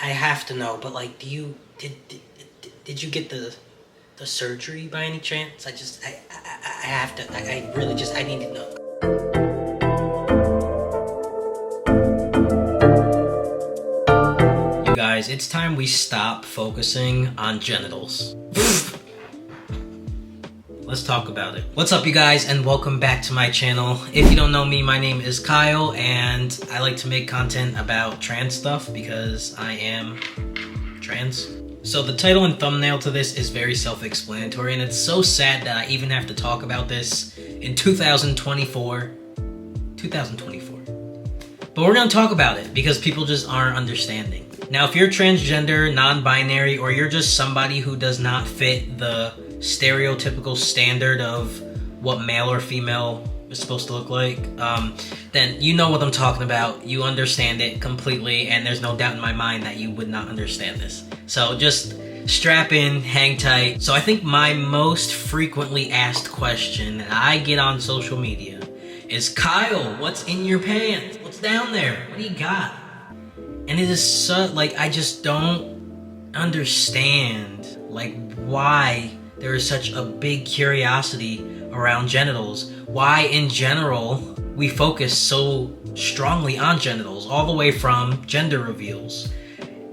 I have to know, but like, did you get the surgery by any chance? I have to. I really just I need to know. You guys, it's time we stop focusing on genitals. Let's talk about it. What's up, you guys, and welcome back to my channel. If you don't know me, my name is Kyle, and I like to make content about trans stuff because I am trans. So the title and thumbnail to this is very self-explanatory, and it's so sad that I even have to talk about this in 2024. But we're gonna talk about it because people just aren't understanding. Now, if you're transgender, non-binary, or you're just somebody who does not fit the stereotypical standard of what male or female is supposed to look like, then you know what I'm talking about. You understand it completely, and there's no doubt in my mind that you would not understand this. So just strap in, hang tight. So I think my most frequently asked question that I get on social media is, Kyle, what's in your pants? What's down there? What do you got? And it is so, like, I just don't understand, like, why there is such a big curiosity around genitals. Why, in general, we focus so strongly on genitals, all the way from gender reveals.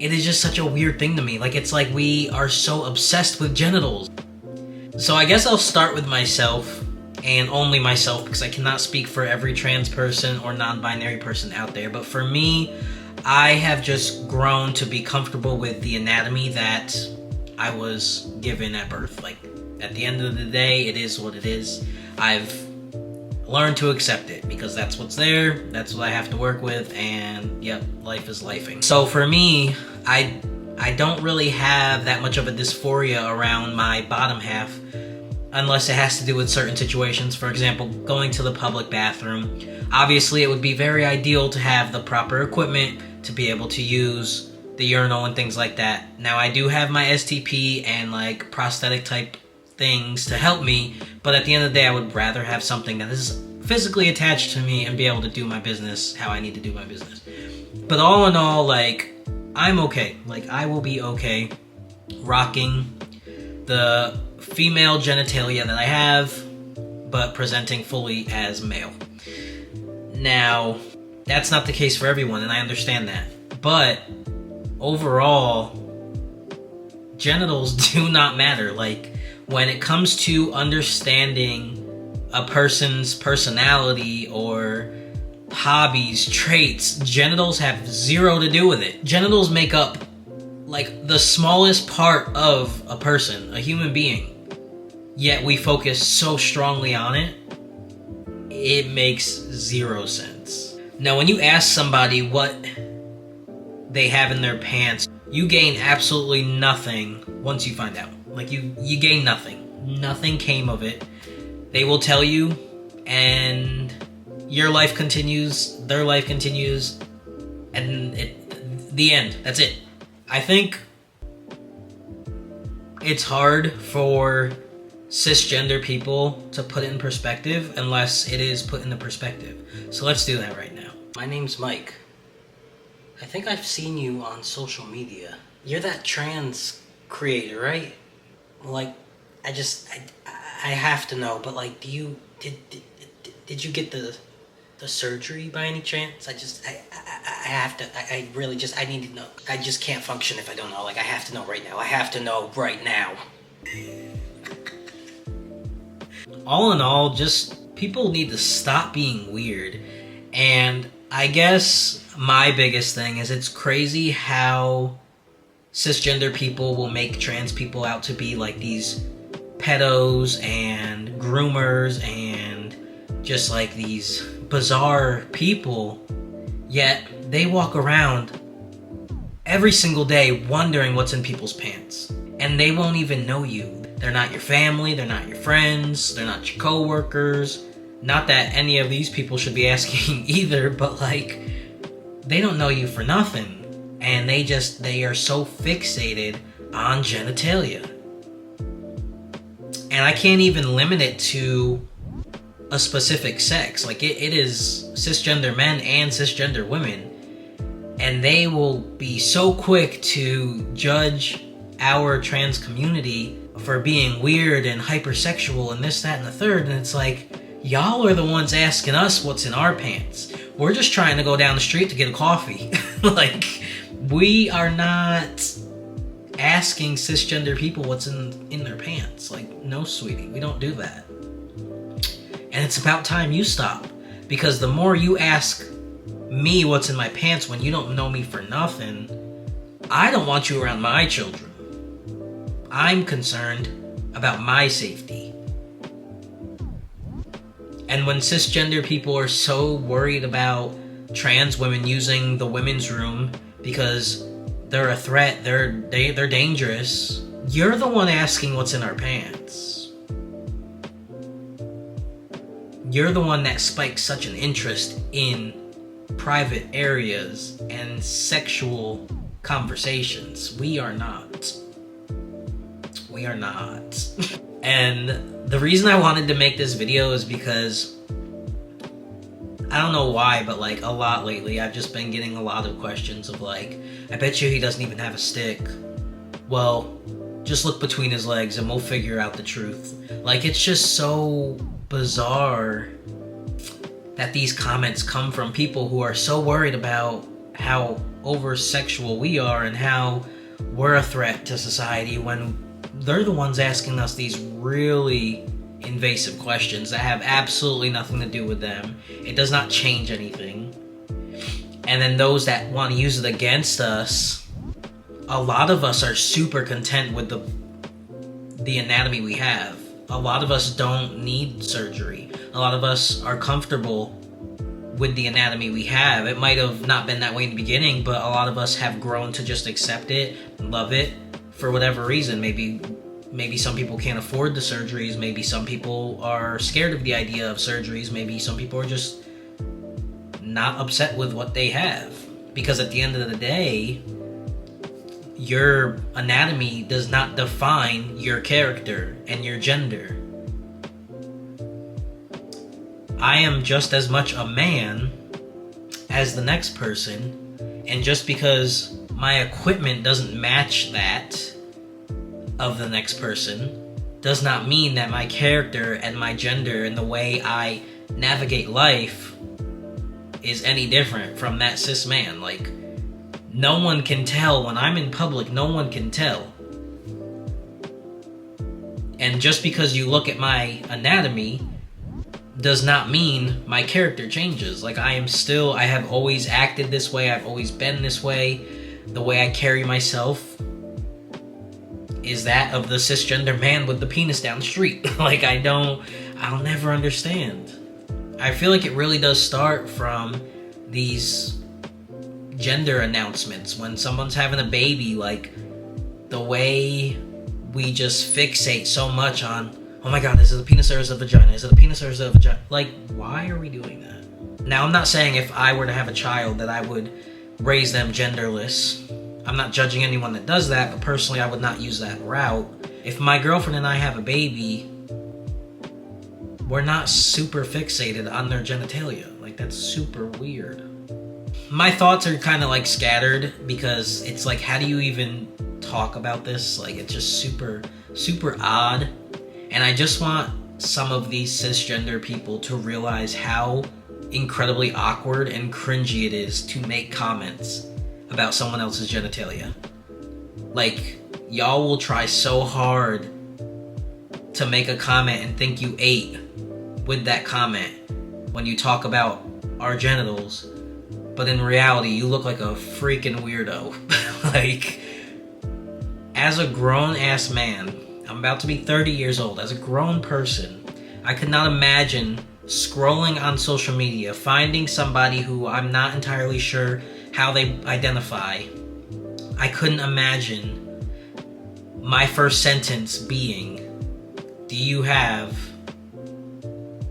It is just such a weird thing to me. Like, it's like we are so obsessed with genitals. So I guess I'll start with myself, and only myself, because I cannot speak for every trans person or non-binary person out there. But for me, I have just grown to be comfortable with the anatomy that I was given at birth. Like, at the end of the day, it is what it is. I've learned to accept it because that's what's there, that's what I have to work with, and yep, life is lifing. So for me, I don't really have that much of a dysphoria around my bottom half unless it has to do with certain situations. For example, going to the public bathroom. Obviously, it would be very ideal to have the proper equipment to be able to use the urinal and things like that. Now, I do have my STP and like prosthetic type things to help me, but at the end of the day, I would rather have something that is physically attached to me and be able to do my business how I need to do my business. But all in all, like, I'm okay. Like, I will be okay rocking the female genitalia that I have, but presenting fully as male. Now, that's not the case for everyone, and I understand that. But overall, genitals do not matter. Like, when it comes to understanding a person's personality or hobbies, traits, genitals have zero to do with it. Genitals make up like the smallest part of a person, a human being. Yet we focus so strongly on it, it makes zero sense. Now, when you ask somebody what they have in their pants, you gain absolutely nothing once you find out. Like, you gain nothing. Nothing came of it. They will tell you, and your life continues, their life continues, and the end. That's it. I think it's hard for cisgender people to put it in perspective unless it is put into perspective. So let's do that right now. My name's Mike. I think I've seen you on social media. You're that trans creator, right? Like, I have to know, but like, did you get the surgery by any chance? I have to, I really just, I need to know. I just can't function if I don't know. Like, I have to know right now. I have to know right now. All in all, just people need to stop being weird. And I guess my biggest thing is, it's crazy how cisgender people will make trans people out to be like these pedos and groomers and just like these bizarre people, yet they walk around every single day wondering what's in people's pants, and they won't even know you. They're not your family, they're not your friends, they're not your co-workers. Not that any of these people should be asking either, but like, they don't know you for nothing. And they are so fixated on genitalia. And I can't even limit it to a specific sex. Like, it is cisgender men and cisgender women. and they will be so quick to judge our trans community for being weird and hypersexual and this, that, and the third. And it's like, y'all are the ones asking us what's in our pants. We're just trying to go down the street to get a coffee. Like, we are not asking cisgender people what's in their pants. Like, no, sweetie, we don't do that. And it's about time you stop, because the more you ask me what's in my pants when you don't know me for nothing, I don't want you around my children. I'm concerned about my safety. And when cisgender people are so worried about trans women using the women's room because they're a threat, they're dangerous, you're the one asking what's in our pants. You're the one that spikes such an interest in private areas and sexual conversations. We are not. We are not. And the reason I wanted to make this video is because I don't know why, but like a lot lately I've just been getting a lot of questions of like, I bet you he doesn't even have a stick. Well, just look between his legs and we'll figure out the truth. Like, it's just so bizarre that these comments come from people who are so worried about how over-sexual we are and how we're a threat to society, when they're the ones asking us these really invasive questions that have absolutely nothing to do with them. It does not change anything. And then those that want to use it against us, a lot of us are super content with the anatomy we have. A lot of us don't need surgery. A lot of us are comfortable with the anatomy we have. It might have not been that way in the beginning, but a lot of us have grown to just accept it, love it, for whatever reason. Maybe some people can't afford the surgeries. Maybe some people are scared of the idea of surgeries. Maybe some people are just not upset with what they have. Because at the end of the day, your anatomy does not define your character and your gender. I am just as much a man as the next person, and just because my equipment doesn't match that of the next person does not mean that my character and my gender and the way I navigate life is any different from that cis man. Like, no one can tell when I'm in public. No one can tell. And just because you look at my anatomy does not mean my character changes. Like, I have always acted this way. I've always been this way. The way I carry myself is that of the cisgender man with the penis down the street. Like, I'll never understand. I feel like it really does start from these gender announcements. When someone's having a baby, like, the way we just fixate so much on, oh my god, is it a penis or is it a vagina? Is it a penis or is it a vagina? Like, why are we doing that? Now, I'm not saying if I were to have a child that I would raise them genderless. I'm not judging anyone that does that, but personally I would not use that route. If my girlfriend and I have a baby, we're not super fixated on their genitalia. Like, that's super weird. My thoughts are kind of like scattered, because it's like, how do you even talk about this? Like, it's just super, super odd. And I just want some of these cisgender people to realize how incredibly awkward and cringy it is to make comments about someone else's genitalia. Like, y'all will try so hard to make a comment and think you ate with that comment when you talk about our genitals, but in reality, you look like a freaking weirdo. Like, as a grown-ass man, I'm about to be 30 years old, as a grown person, I could not imagine scrolling on social media, finding somebody who I'm not entirely sure how they identify. I couldn't imagine my first sentence being, do you have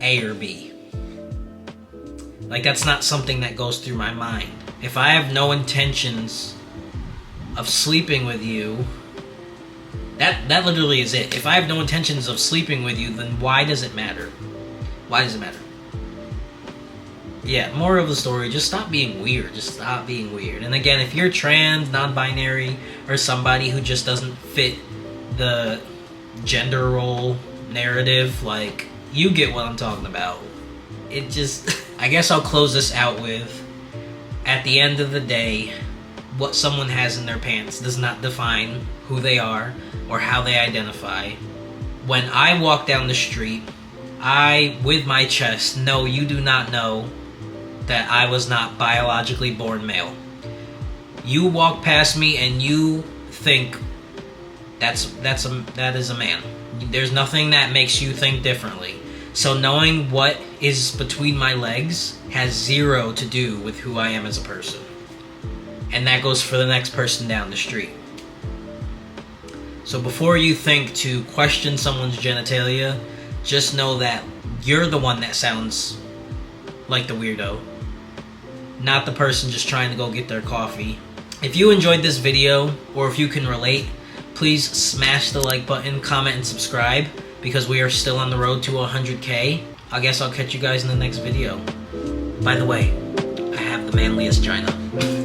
A or B? Like, that's not something that goes through my mind. If I have no intentions of sleeping with you, that literally is it. If I have no intentions of sleeping with you, then why does it matter? Why does it matter? Yeah, moral of the story, just stop being weird. Just stop being weird. And again, if you're trans, non-binary, or somebody who just doesn't fit the gender role narrative, like, you get what I'm talking about. It just... I guess I'll close this out with, at the end of the day, what someone has in their pants does not define who they are or how they identify. When I walk down the street, I, with my chest, know you do not know that I was not biologically born male. You walk past me and you think that is a man. There's nothing that makes you think differently. So knowing what is between my legs has zero to do with who I am as a person. And that goes for the next person down the street. So before you think to question someone's genitalia, just know that you're the one that sounds like the weirdo, not the person just trying to go get their coffee. If you enjoyed this video, or if you can relate, please smash the like button, comment, and subscribe, because we are still on the road to 100K. I guess I'll catch you guys in the next video. By the way, I have the manliest vagina.